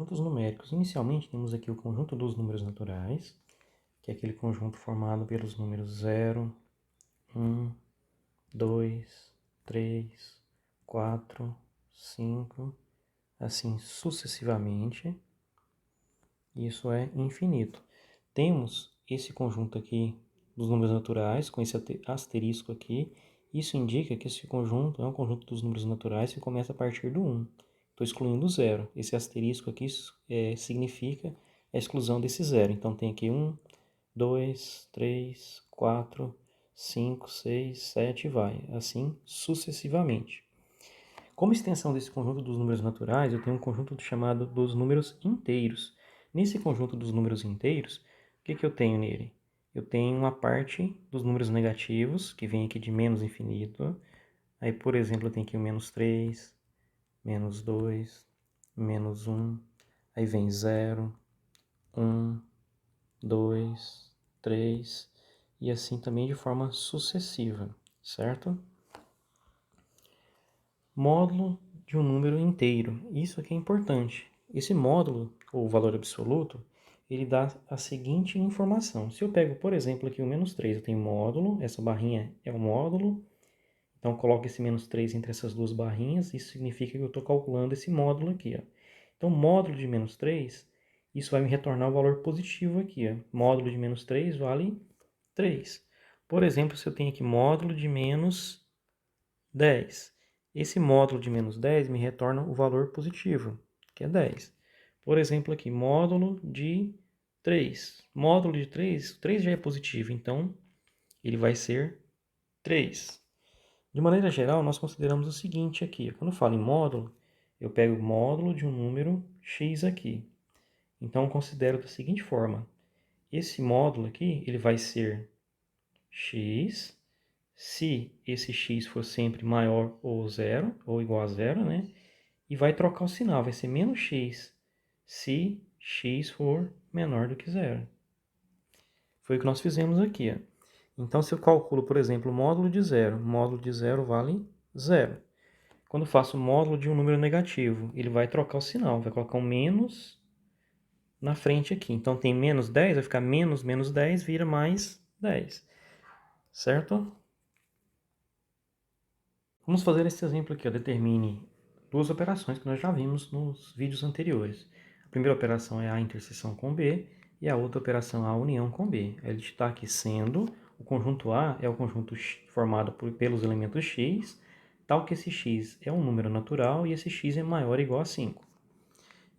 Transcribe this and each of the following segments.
conjuntos numéricos. Inicialmente, temos aqui o conjunto dos números naturais, que é aquele conjunto formado pelos números 0, 1, 2, 3, 4, 5, assim sucessivamente. Isso é infinito. Temos esse conjunto aqui dos números naturais, com esse asterisco aqui. Isso indica que esse conjunto é um conjunto dos números naturais que começa a partir do 1. Estou excluindo o zero. Esse asterisco aqui significa a exclusão desse zero. Então tem aqui 1, 2, 3, 4, 5, 6, 7 e vai. Assim sucessivamente. Como extensão desse conjunto dos números naturais, eu tenho um conjunto chamado dos números inteiros. Nesse conjunto dos números inteiros, o que eu tenho nele? Eu tenho uma parte dos números negativos, que vem aqui de menos infinito. Aí, por exemplo, eu tenho aqui o menos 3, menos 2, menos 1. Aí vem 0, 1, 2, 3. E assim também de forma sucessiva, certo? Módulo de um número inteiro. Isso aqui é importante. Esse módulo, ou valor absoluto, ele dá a seguinte informação. Se eu pego, por exemplo, aqui o menos 3, eu tenho módulo, essa barrinha é o módulo, então eu coloco esse menos 3 entre essas duas barrinhas, isso significa que eu estou calculando esse módulo aqui. Ó. Então, módulo de menos 3, isso vai me retornar o valor positivo aqui. Ó. Módulo de menos 3 vale 3. Por exemplo, se eu tenho aqui módulo de menos 10. Esse módulo de menos 10 me retorna o valor positivo, que é 10. Por exemplo, aqui, módulo de 3. Módulo de 3, 3 já é positivo, então ele vai ser 3. De maneira geral, nós consideramos o seguinte aqui. Quando eu falo em módulo, eu pego o módulo de um número x aqui. Então, eu considero da seguinte forma. Esse módulo aqui, ele vai ser x. Se esse x for sempre maior ou zero, ou igual a zero, né? E vai trocar o sinal, vai ser menos x, se x for menor do que zero. Foi o que nós fizemos aqui. Ó. Então, se eu calculo, por exemplo, o módulo de zero vale zero. Quando eu faço o módulo de um número negativo, ele vai trocar o sinal, vai colocar um menos na frente aqui. Então, tem menos 10, vai ficar menos 10, vira mais 10. Certo? Vamos fazer esse exemplo aqui. Ó. Determine duas operações que nós já vimos nos vídeos anteriores. A primeira operação é a interseção com B e a outra operação é a união com B. Ele está aqui sendo o conjunto A é o conjunto formado pelos elementos x, tal que esse x é um número natural e esse x é maior ou igual a 5.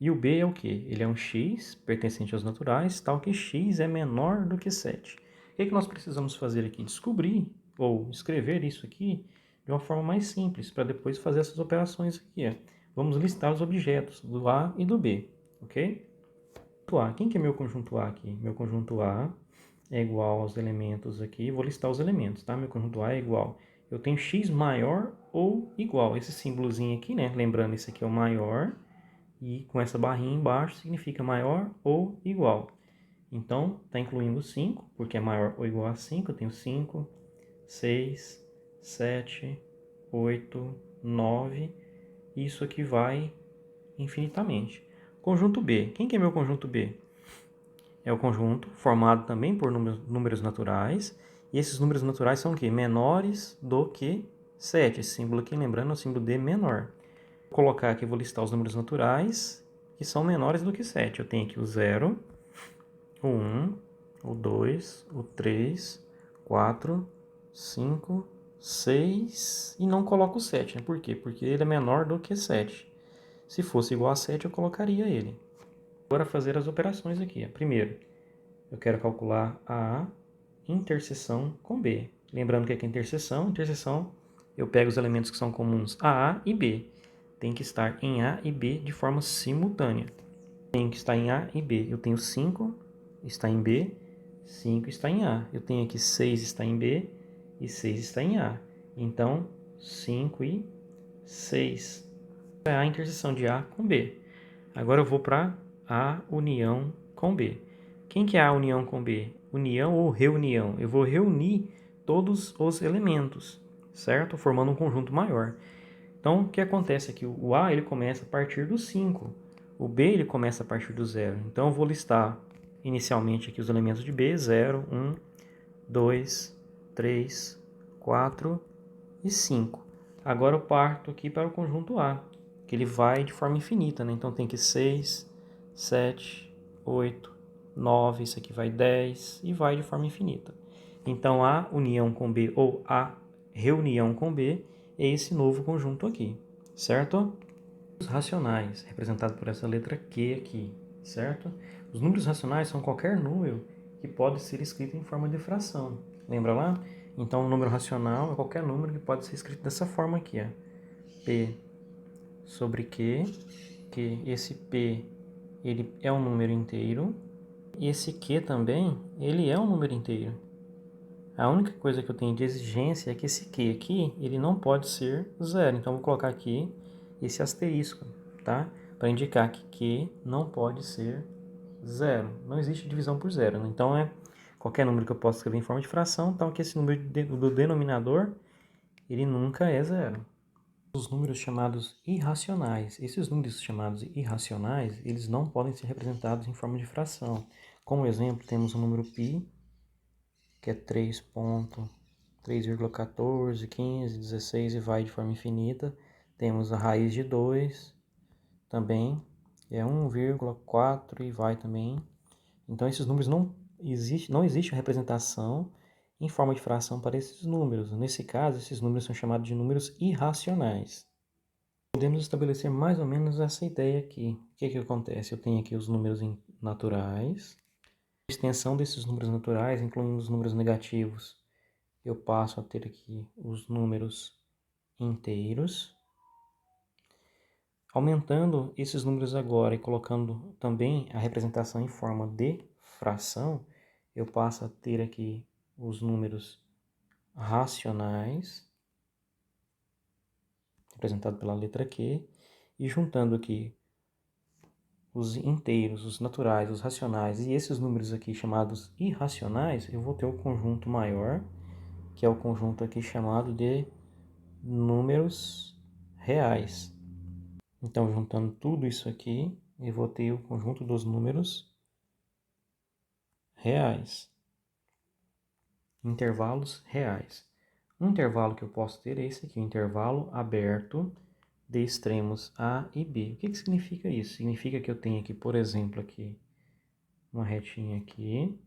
E o B é o que? Ele é um x pertencente aos naturais, tal que x é menor do que 7. O que nós precisamos fazer aqui? Descobrir ou escrever isso aqui de uma forma mais simples, para depois fazer essas operações aqui. Ó. Vamos listar os objetos do A e do B, ok? A. Quem que é meu conjunto A aqui? Meu conjunto A é igual aos elementos aqui, vou listar os elementos, tá? Meu conjunto A é igual. Eu tenho x maior ou igual. Esse símbolozinho aqui, né? Lembrando, esse aqui é o maior, e com essa barrinha embaixo significa maior ou igual. Então, está incluindo 5, porque é maior ou igual a 5. Eu tenho 5, 6, 7, 8, 9. Isso aqui vai infinitamente. Conjunto B. Quem que é meu conjunto B? É o conjunto formado também por números naturais. E esses números naturais são o quê? Menores do que 7. Esse símbolo aqui, lembrando, é o símbolo D menor. Vou colocar aqui, vou listar os números naturais que são menores do que 7. Eu tenho aqui o 0, o 1, o 2, o 3, 4, 5, 6 e não coloco o 7. Né? Por quê? Porque ele é menor do que 7. Se fosse igual a 7, eu colocaria ele. Agora fazer as operações aqui. Primeiro, eu quero calcular a interseção com B. Lembrando que aqui é interseção. Interseção, eu pego os elementos que são comuns a A e B. Tem que estar em A e B de forma simultânea. Tem que estar em A e B. Eu tenho 5, está em B, 5 está em A. Eu tenho aqui 6 está em B e 6 está em A. Então, 5 e 6 é a interseção de A com B. Agora eu vou para a união com B. Quem que é a união com B? União ou reunião? Eu vou reunir todos os elementos, certo? Formando um conjunto maior. Então, o que acontece aqui? O A ele começa a partir do 5. O B ele começa a partir do zero. Então eu vou listar inicialmente aqui os elementos de B, 0, 1, 2, 3, 4 e 5. Agora eu parto aqui para o conjunto A, que ele vai de forma infinita, né? Então tem que 6, 7, 8, 9, isso aqui vai 10 e vai de forma infinita. Então A união com B ou A reunião com B é esse novo conjunto aqui, certo? Os racionais, representado por essa letra Q aqui, certo? Os números racionais são qualquer número que pode ser escrito em forma de fração. Lembra lá? Então, o número racional é qualquer número que pode ser escrito dessa forma aqui, ó. P sobre Q, que esse P ele é um número inteiro, e esse Q também, ele é um número inteiro. A única coisa que eu tenho de exigência é que esse Q aqui, ele não pode ser zero. Então, vou colocar aqui esse asterisco, tá? Para indicar que Q não pode ser zero. Não existe divisão por zero, né? Então, é qualquer número que eu possa escrever em forma de fração, então que esse número do denominador, ele nunca é zero. Os números chamados irracionais. Esses números chamados irracionais, eles não podem ser representados em forma de fração. Como exemplo, temos o número π, que é 3,14, 15, 16 e vai de forma infinita. Temos a raiz de 2 também, é 1,4 e vai também. Então esses números não existe representação em forma de fração para esses números. Nesse caso, esses números são chamados de números irracionais. Podemos estabelecer mais ou menos essa ideia aqui. O que acontece? Eu tenho aqui os números naturais. A extensão desses números naturais, incluindo os números negativos, eu passo a ter aqui os números inteiros. Aumentando esses números agora e colocando também a representação em forma de fração, eu passo a ter aqui os números racionais, representado pela letra Q, e juntando aqui os inteiros, os naturais, os racionais e esses números aqui chamados irracionais, eu vou ter o conjunto maior, que é o conjunto aqui chamado de números reais. Então, juntando tudo isso aqui, eu vou ter o conjunto dos números reais. Intervalos reais. Um intervalo que eu posso ter é esse aqui, um intervalo aberto de extremos A e B. O que significa isso? Significa que eu tenho aqui, por exemplo, aqui uma retinha aqui.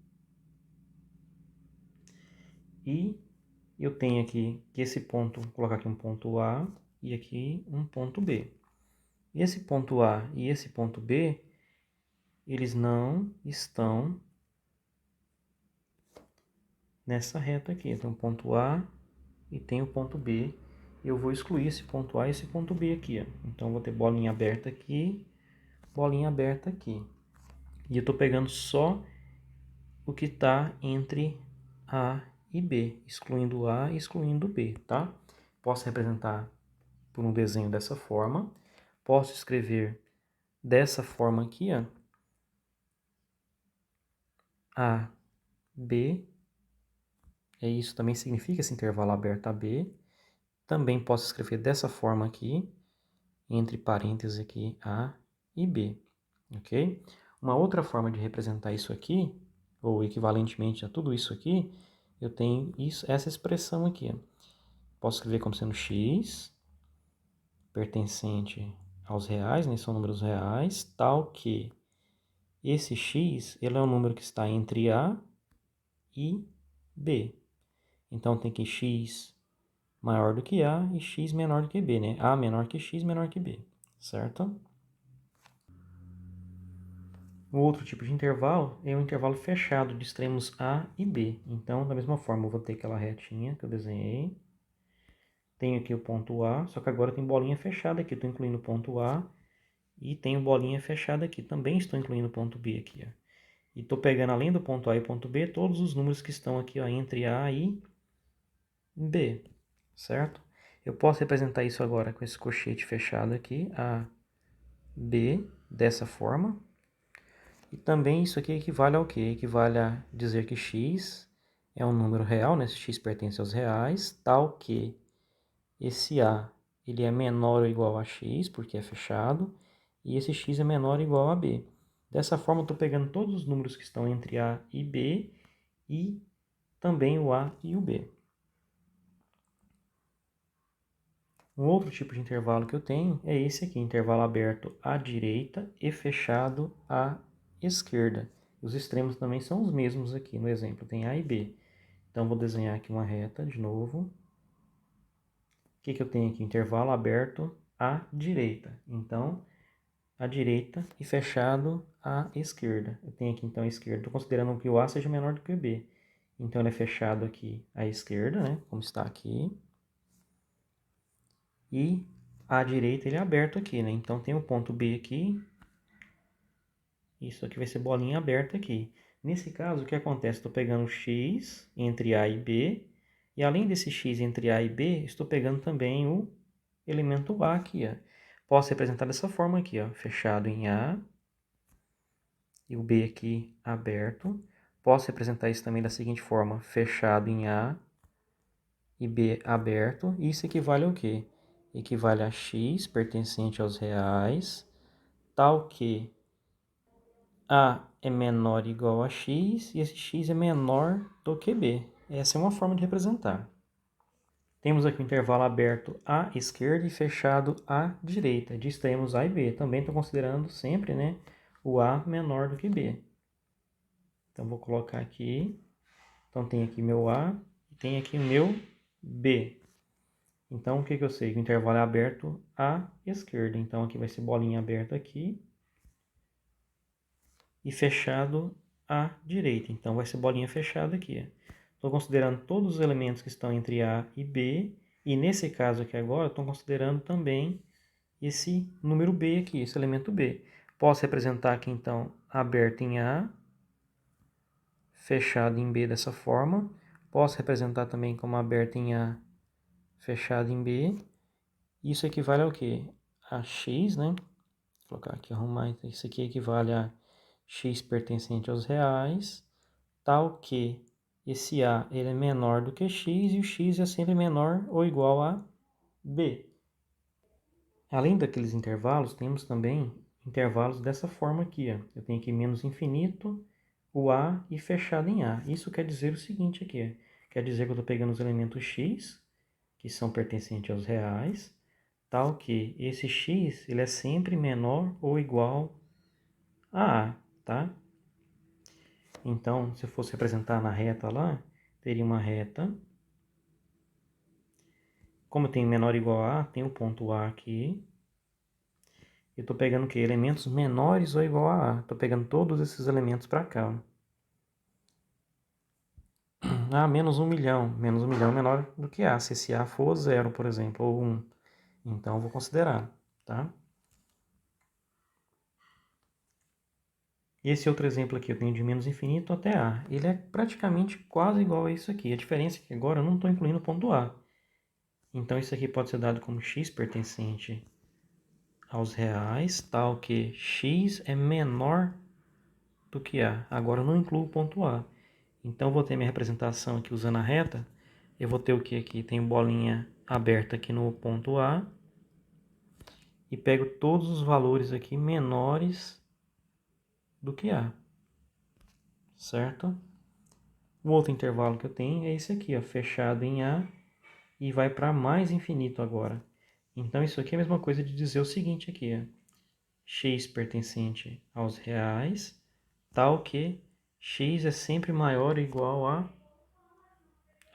E eu tenho aqui que esse ponto, vou colocar aqui um ponto A e aqui um ponto B. Esse ponto A e esse ponto B, eles não estão nessa reta aqui. Então, ponto A e tem o ponto B. Eu vou excluir esse ponto A e esse ponto B aqui. Ó. Então, eu vou ter bolinha aberta aqui, bolinha aberta aqui. E eu estou pegando só o que está entre A e B, excluindo A e excluindo B, tá? Posso representar por um desenho dessa forma. Posso escrever dessa forma aqui, ó. A, B. Isso também significa esse intervalo aberto a B. Também posso escrever dessa forma aqui, entre parênteses aqui, A e B, ok? Uma outra forma de representar isso aqui, ou equivalentemente a tudo isso aqui, eu tenho essa expressão aqui. Ó. Posso escrever como sendo x, pertencente aos reais, né? São números reais, tal que esse x ele é um número que está entre A e B. Então tem que x maior do que A e x menor do que B, né? A menor que x, menor que B, certo? O outro tipo de intervalo é um intervalo fechado de extremos A e B. Então, da mesma forma, eu vou ter aquela retinha que eu desenhei. Tenho aqui o ponto A, só que agora tem bolinha fechada aqui. Estou incluindo o ponto A e tenho bolinha fechada aqui. Também estou incluindo o ponto B aqui. Ó. E estou pegando, além do ponto A e ponto B, todos os números que estão aqui ó, entre A e B, certo? Eu posso representar isso agora com esse colchete fechado aqui, A, B, dessa forma. E também isso aqui equivale ao quê? Equivale a dizer que x é um número real, né? Se x pertence aos reais, tal que esse A ele é menor ou igual a x, porque é fechado, e esse x é menor ou igual a b. Dessa forma, eu estou pegando todos os números que estão entre a e b e também o a e o b. Um outro tipo de intervalo que eu tenho é esse aqui, intervalo aberto à direita e fechado à esquerda. Os extremos também são os mesmos aqui no exemplo, tem A e B. Então, vou desenhar aqui uma reta de novo. O que eu tenho aqui? Intervalo aberto à direita. Então, à direita e fechado à esquerda. Eu tenho aqui, então, a esquerda. Estou considerando que o A seja menor do que o B. Então, ele é fechado aqui à esquerda, né? Como está aqui. E à direita ele é aberto aqui, né? Então, tem o ponto B aqui. Isso aqui vai ser bolinha aberta aqui. Nesse caso, o que acontece? Estou pegando x entre A e B. E além desse x entre A e B, estou pegando também o elemento A aqui, ó. Posso representar dessa forma aqui, ó, fechado em A e o B aqui aberto. Posso representar isso também da seguinte forma, fechado em A e B aberto. Isso equivale ao quê? Equivale a x pertencente aos reais, tal que A é menor ou igual a x e esse x é menor do que B. Essa é uma forma de representar. Temos aqui o intervalo aberto à esquerda e fechado à direita, de extremos A e B. Também estou considerando sempre, né, o A menor do que B. Então, vou colocar aqui. Então, tem aqui meu A e tem aqui o meu B. Então, o que eu sei? O intervalo é aberto à esquerda. Então, aqui vai ser bolinha aberta aqui e fechado à direita. Então, vai ser bolinha fechada aqui. Estou considerando todos os elementos que estão entre A e B. E nesse caso aqui agora, estou considerando também esse número B aqui, esse elemento B. Posso representar aqui, então, aberto em A, fechado em B dessa forma. Posso representar também como aberto em A, fechado em B. Isso equivale ao quê? A x, né? Vou colocar aqui, arrumar. Isso aqui equivale a x pertencente aos reais, tal que esse A ele é menor do que x e o x é sempre menor ou igual a B. Além daqueles intervalos, temos também intervalos dessa forma aqui. Ó. Eu tenho aqui menos infinito, o A e fechado em A. Isso quer dizer o seguinte aqui. Quer dizer que eu estou pegando os elementos x, que são pertencentes aos reais, tal que esse x ele é sempre menor ou igual a A, tá? Então, se eu fosse representar na reta lá, teria uma reta. Como eu tenho menor ou igual a A, tem o ponto A aqui. Eu estou pegando o quê? Elementos menores ou igual a A. Estou pegando todos esses elementos para cá. Ah, menos 1 milhão. Menos 1 milhão é menor do que A. Se esse A for 0, por exemplo, ou 1. Então, eu vou considerar, tá? Esse outro exemplo aqui eu tenho de menos infinito até A. Ele é praticamente quase igual a isso aqui. A diferença é que agora eu não estou incluindo o ponto A. Então, isso aqui pode ser dado como x pertencente aos reais, tal que x é menor do que A. Agora eu não incluo o ponto A. Então, eu vou ter minha representação aqui usando a reta. Eu vou ter o que aqui? Tem bolinha aberta aqui no ponto A. E pego todos os valores aqui menores do que A. Certo? O outro intervalo que eu tenho é esse aqui, ó, fechado em A e vai para mais infinito agora. Então, isso aqui é a mesma coisa de dizer o seguinte aqui, ó, x pertencente aos reais, tal que x é sempre maior ou igual a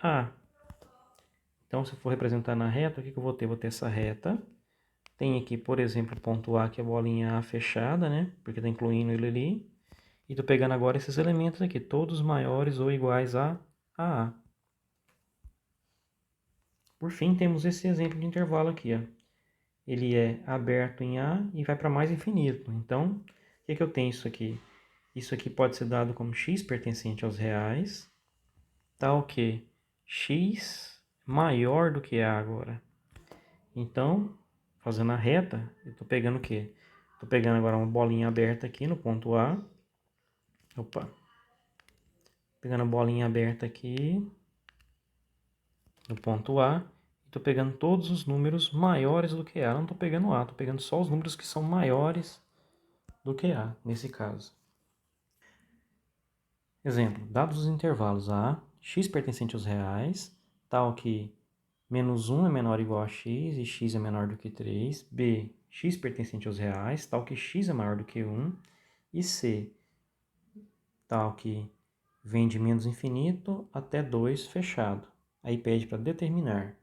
A. Então, se eu for representar na reta, o que eu vou ter? Vou ter essa reta. Tem aqui, por exemplo, o ponto A, que é a bolinha A fechada, né? Porque está incluindo ele ali. E estou pegando agora esses elementos aqui, todos maiores ou iguais a A. Por fim, temos esse exemplo de intervalo aqui, ó. Ele é aberto em A e vai para mais infinito. Então, o que eu tenho isso aqui? Isso aqui pode ser dado como x pertencente aos reais, tal que x maior do que A agora. Então, fazendo a reta, eu estou pegando o quê? Estou pegando agora uma bolinha aberta aqui no ponto A. Opa! Pegando a bolinha aberta aqui no ponto A Estou pegando todos os números maiores do que A. Não estou pegando A, estou pegando só os números que são maiores do que A, nesse caso. Exemplo, dados os intervalos A, x pertencente aos reais, tal que menos 1 é menor ou igual a x e x é menor do que 3. B, x pertencente aos reais, tal que x é maior do que 1. E C, tal que vem de menos infinito até 2 fechado. Aí pede para determinar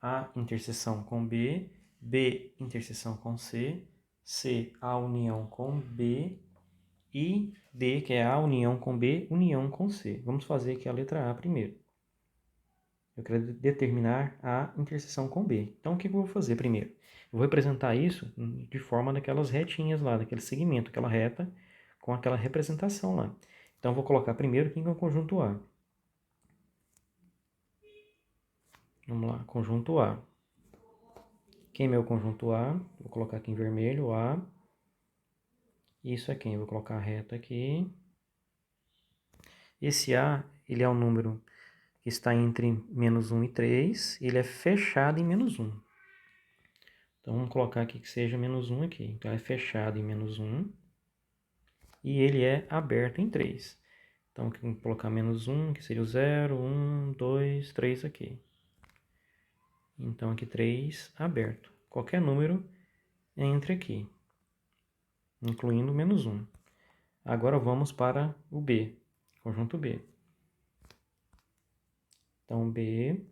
A interseção com B, B interseção com C, C A união com B e D, que é A união com B, união com C. Vamos fazer aqui a letra A primeiro. Eu quero determinar a interseção com B. Então, o que eu vou fazer primeiro? Eu vou representar isso de forma daquelas retinhas lá, daquele segmento, aquela reta com aquela representação lá. Então, eu vou colocar primeiro quem é o conjunto A. Vamos lá, conjunto A. Quem é meu conjunto A? Vou colocar aqui em vermelho, A. Isso é quem? Eu vou colocar a reta aqui. Esse A, ele é um número que está entre menos 1 e 3. Ele é fechado em menos 1. Então, vamos colocar aqui que seja menos 1 aqui. Então, é fechado em menos 1. E ele é aberto em 3. Então, aqui vamos colocar menos 1, que seria o 0, 1, 2, 3 aqui. Então, aqui 3 aberto. Qualquer número entre aqui, incluindo menos 1. Agora vamos para o B, conjunto B. Então, B,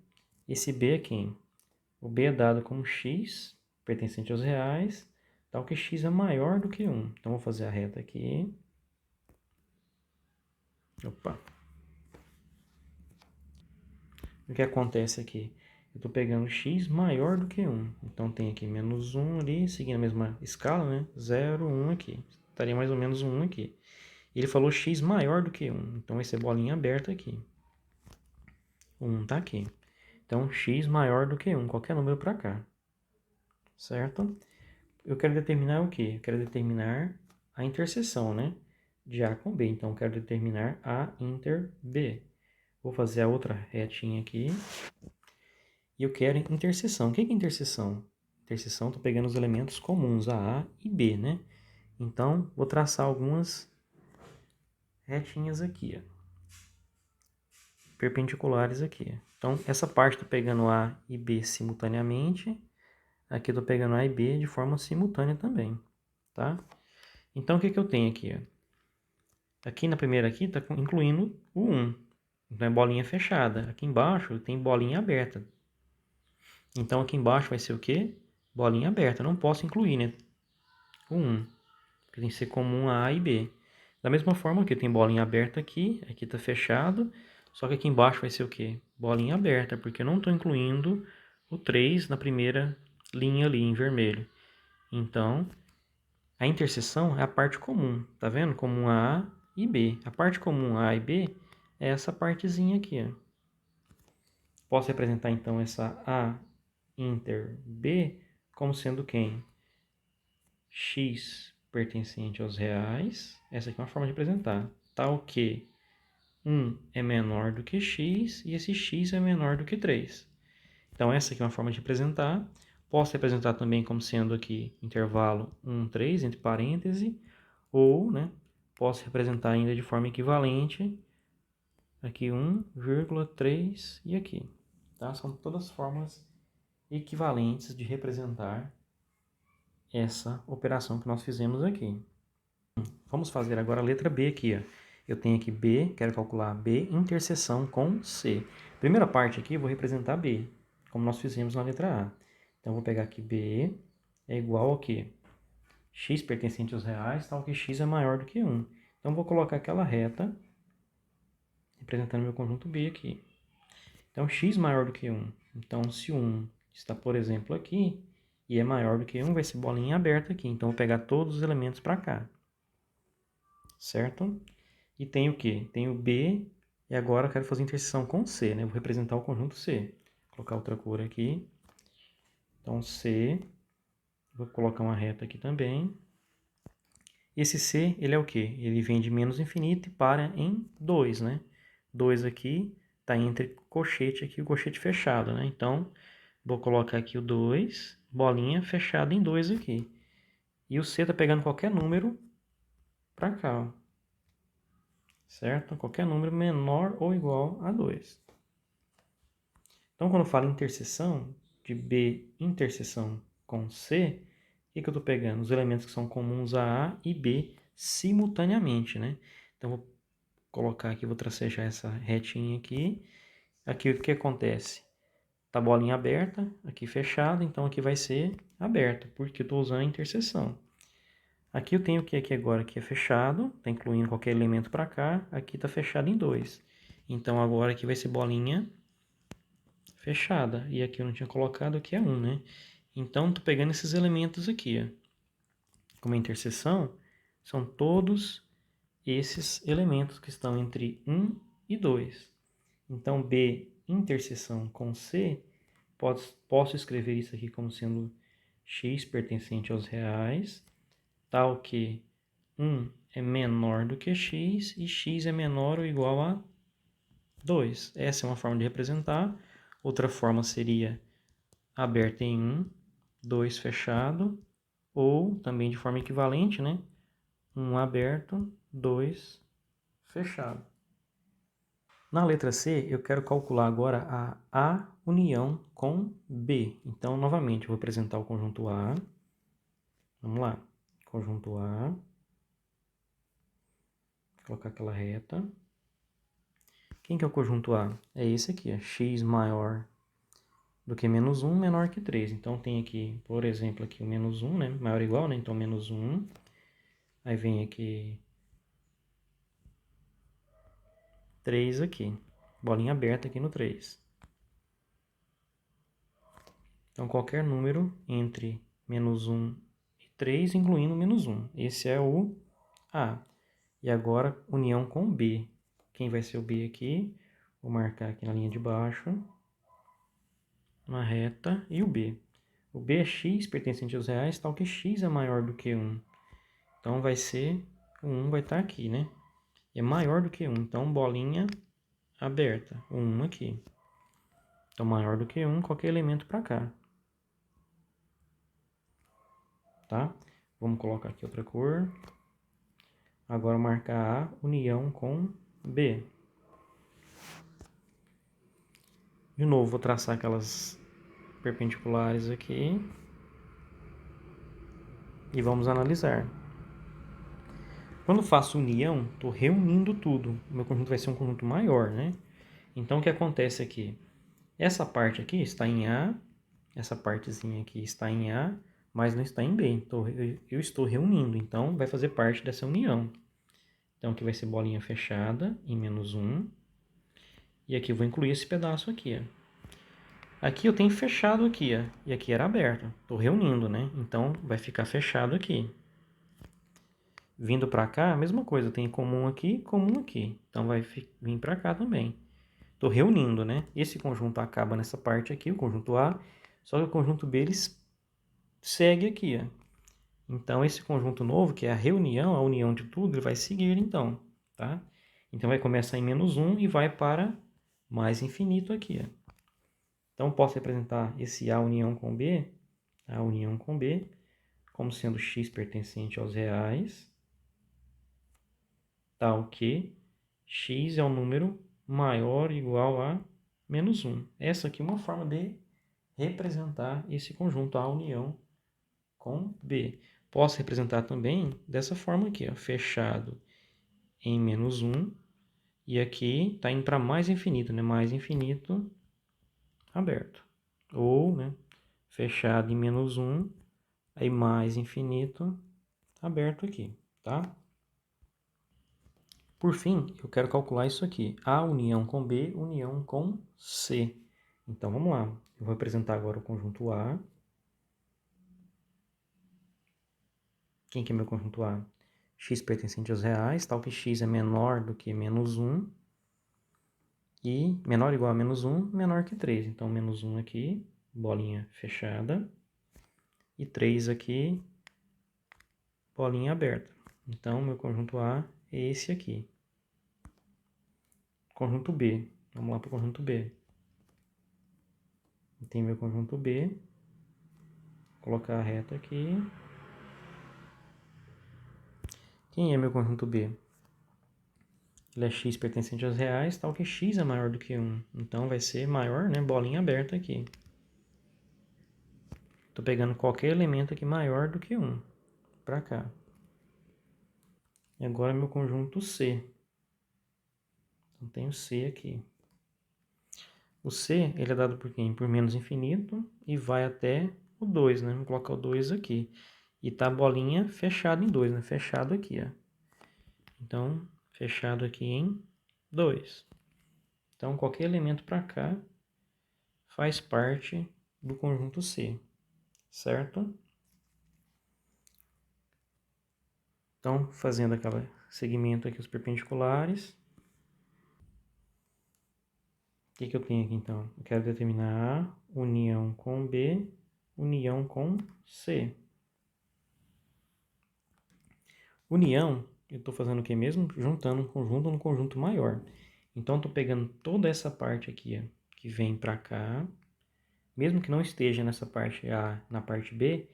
esse B aqui, o B é dado como x, pertencente aos reais, tal que x é maior do que 1. Então, vou fazer a reta aqui. Opa! O que acontece aqui? Eu estou pegando x maior do que 1. Então, tem aqui menos 1 ali, seguindo a mesma escala, né? 0, 1 aqui. Estaria mais ou menos 1 aqui. Ele falou x maior do que 1. Então, vai ser bolinha aberta aqui. 1 está aqui. Então, x maior do que 1, qualquer número para cá. Certo? Eu quero determinar o quê? Eu quero determinar a interseção, né? De A com B. Então, eu quero determinar A inter B. Vou fazer a outra retinha aqui. E eu quero interseção. O que é interseção? Interseção, estou pegando os elementos comuns, A e B, né? Então, vou traçar algumas retinhas aqui, ó. Perpendiculares aqui. Então, essa parte estou pegando A e B simultaneamente. Aqui estou pegando A e B de forma simultânea também, tá? Então, o que eu tenho aqui? Ó? Aqui na primeira aqui está incluindo o 1. Então, é bolinha fechada. Aqui embaixo tem bolinha aberta. Então, aqui embaixo vai ser o quê? Bolinha aberta. Não posso incluir, né? O 1. Porque tem que ser comum a e B. Da mesma forma que tem bolinha aberta aqui está fechado. Só que aqui embaixo vai ser o quê? Bolinha aberta, porque eu não estou incluindo o 3 na primeira linha ali em vermelho. Então, a interseção é a parte comum, tá vendo? Comum a e B. A parte comum A e B é essa partezinha aqui, ó. Posso representar então essa A inter B como sendo quem? X pertencente aos reais. Essa aqui é uma forma de representar. Tal que 1 é menor do que x e esse x é menor do que 3. Então, essa aqui é uma forma de representar. Posso representar também como sendo aqui intervalo 1, 3, entre parênteses, ou, né, posso representar ainda de forma equivalente, aqui 1,3 e aqui. Tá? São todas formas equivalentes de representar essa operação que nós fizemos aqui. Vamos fazer agora a letra B aqui. Ó. Eu tenho aqui B, quero calcular B interseção com C. Primeira parte aqui eu vou representar B, como nós fizemos na letra A. Então, eu vou pegar aqui B é igual ao quê? X pertencente aos reais, tal que x é maior do que 1. Então, eu vou colocar aquela reta representando meu conjunto B aqui. Então, x maior do que 1. Então, se 1 está, por exemplo, aqui, e é maior do que 1, vai ser bolinha aberta aqui. Então, eu vou pegar todos os elementos para cá. Certo? E tem o quê? Tem o B, e agora eu quero fazer interseção com C, né? Vou representar o conjunto C. Vou colocar outra cor aqui. Então, C, vou colocar uma reta aqui também. Esse C, ele é o quê? Ele vem de menos infinito e para em 2, né? 2 aqui está entre colchete aqui e o colchete fechado, né? Então, Vou colocar aqui o 2, bolinha fechada em 2 aqui. E o C está pegando qualquer número para cá, ó. Certo? Qualquer número menor ou igual a 2. Então, quando eu falo interseção, de B interseção com C, o que eu estou pegando? Os elementos que são comuns a A e B simultaneamente, né? Então, vou colocar aqui, vou tracejar essa retinha aqui. Aqui o que acontece? Tá a bolinha aberta, aqui fechada, então aqui vai ser aberta, porque eu estou usando a interseção. Aqui eu tenho o que aqui agora? Aqui é fechado, está incluindo qualquer elemento para cá, aqui está fechado em 2. Então agora aqui vai ser bolinha fechada, e aqui eu não tinha colocado, aqui é 1, né? Então estou pegando esses elementos aqui, ó. Como é interseção, são todos esses elementos que estão entre 1 e 2. Então B interseção com C, posso escrever isso aqui como sendo x pertencente aos reais, tal que 1 é menor do que x e x é menor ou igual a 2. Essa é uma forma de representar. Outra forma seria aberta em 1, 2 fechado, ou também de forma equivalente, né? 1 aberto, 2 fechado. Na letra C, eu quero calcular agora a união com B. Então, novamente, eu vou apresentar o conjunto A. Vamos lá. Conjunto A. Vou colocar aquela reta. Quem que é o conjunto A? É esse aqui, ó, x maior do que menos 1, menor que 3. Então, tem aqui, por exemplo, aqui o menos 1, né? Maior ou igual, né? Então, menos 1. Aí vem aqui 3 aqui. Bolinha aberta aqui no 3. Então, qualquer número entre menos 1 e 3, incluindo menos 1. Esse é o A. E agora, união com B. Quem vai ser o B aqui? Vou marcar aqui na linha de baixo. Uma reta e o B. O B é x pertencente aos reais, tal que x é maior do que 1. Então, vai ser, o 1 vai estar aqui, né? É maior do que 1. Então, bolinha aberta. O 1 aqui. Então, maior do que 1, qualquer elemento para cá. Tá? Vamos colocar aqui outra cor. Agora marcar A união com B. De novo, vou traçar aquelas perpendiculares aqui. E vamos analisar. Quando faço união, estou reunindo tudo. O meu conjunto vai ser um conjunto maior, né? Então, o que acontece aqui? Essa parte aqui está em A, essa partezinha aqui está em A, mas não está em B. Então, eu estou reunindo, então vai fazer parte dessa união. Então, aqui vai ser bolinha fechada em menos 1. E aqui eu vou incluir esse pedaço aqui, ó. Aqui eu tenho fechado aqui, ó, e aqui era aberto. Estou reunindo, né? Então, vai ficar fechado aqui. Vindo para cá, a mesma coisa. Tem comum aqui. Então, vai vir para cá também. Estou reunindo, né? Esse conjunto acaba nessa parte aqui, o conjunto A. Só que o conjunto B, ele segue aqui, ó. Então, esse conjunto novo, que é a reunião, a união de tudo, ele vai seguir, então, tá? Então, vai começar em menos 1 e vai para mais infinito aqui, ó. Então, posso representar esse A união com B, como sendo x pertencente aos reais, tal que x é um número maior ou igual a menos 1. Essa aqui é uma forma de representar esse conjunto A união com B. Posso representar também dessa forma aqui, ó, fechado em menos 1, e aqui está indo para mais infinito, né? Mais infinito aberto. Ou, né, fechado em menos 1, aí mais infinito aberto aqui, tá? Por fim, eu quero calcular isso aqui, A união com B, união com C. Então, vamos lá. Eu vou representar agora o conjunto A. Quem que é meu conjunto A? X pertencente aos reais, tal que x é menor do que menos 1. E menor ou igual a menos 1, menor que 3. Então, menos 1 aqui, bolinha fechada. E 3 aqui, bolinha aberta. Então, meu conjunto A é esse aqui. Conjunto B. Vamos lá para o conjunto B. Tem meu conjunto B. Vou colocar a reta aqui. Quem é meu conjunto B? Ele é x pertencente aos reais, tal que x é maior do que 1. Então vai ser maior, né? Bolinha aberta aqui. Estou pegando qualquer elemento aqui maior do que 1. Para cá. E agora meu conjunto C. Então tem o C aqui. O C, ele é dado por quem? Por menos infinito e vai até o 2, né? Vamos colocar o 2 aqui. E tá a bolinha fechada em 2, né? Fechado aqui, ó. Então, fechado aqui em 2. Então, qualquer elemento para cá faz parte do conjunto C, certo? Então, fazendo aquele segmento aqui, os perpendiculares. O que eu tenho aqui, então? Eu quero determinar A, união com B, união com C. União, eu estou fazendo o que mesmo? Juntando um conjunto no conjunto maior. Então, estou pegando toda essa parte aqui, ó, que vem para cá. Mesmo que não esteja nessa parte A, na parte B,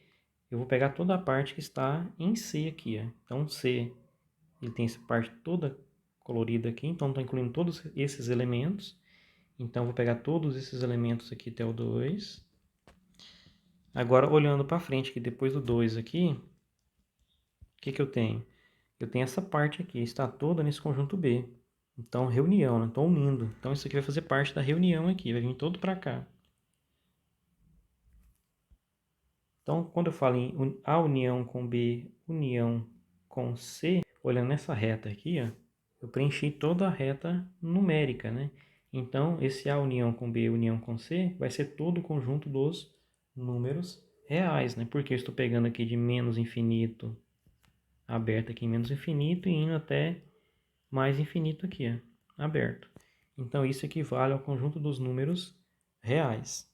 eu vou pegar toda a parte que está em C aqui, ó. Então, C, ele tem essa parte toda colorida aqui, então estou incluindo todos esses elementos. Então, vou pegar todos esses elementos aqui até o 2. Agora, olhando para frente, que depois do 2 aqui, o que eu tenho? Eu tenho essa parte aqui, está toda nesse conjunto B. Então, reunião, né? Estou unindo. Então, isso aqui vai fazer parte da reunião aqui, vai vir todo para cá. Então, quando eu falo em A união com B, união com C, olhando nessa reta aqui, ó, eu preenchi toda a reta numérica, né? Então, esse A união com B, união com C, vai ser todo o conjunto dos números reais, né? Porque eu estou pegando aqui de menos infinito, aberto aqui em menos infinito, e indo até mais infinito aqui, ó, aberto. Então, isso equivale ao conjunto dos números reais.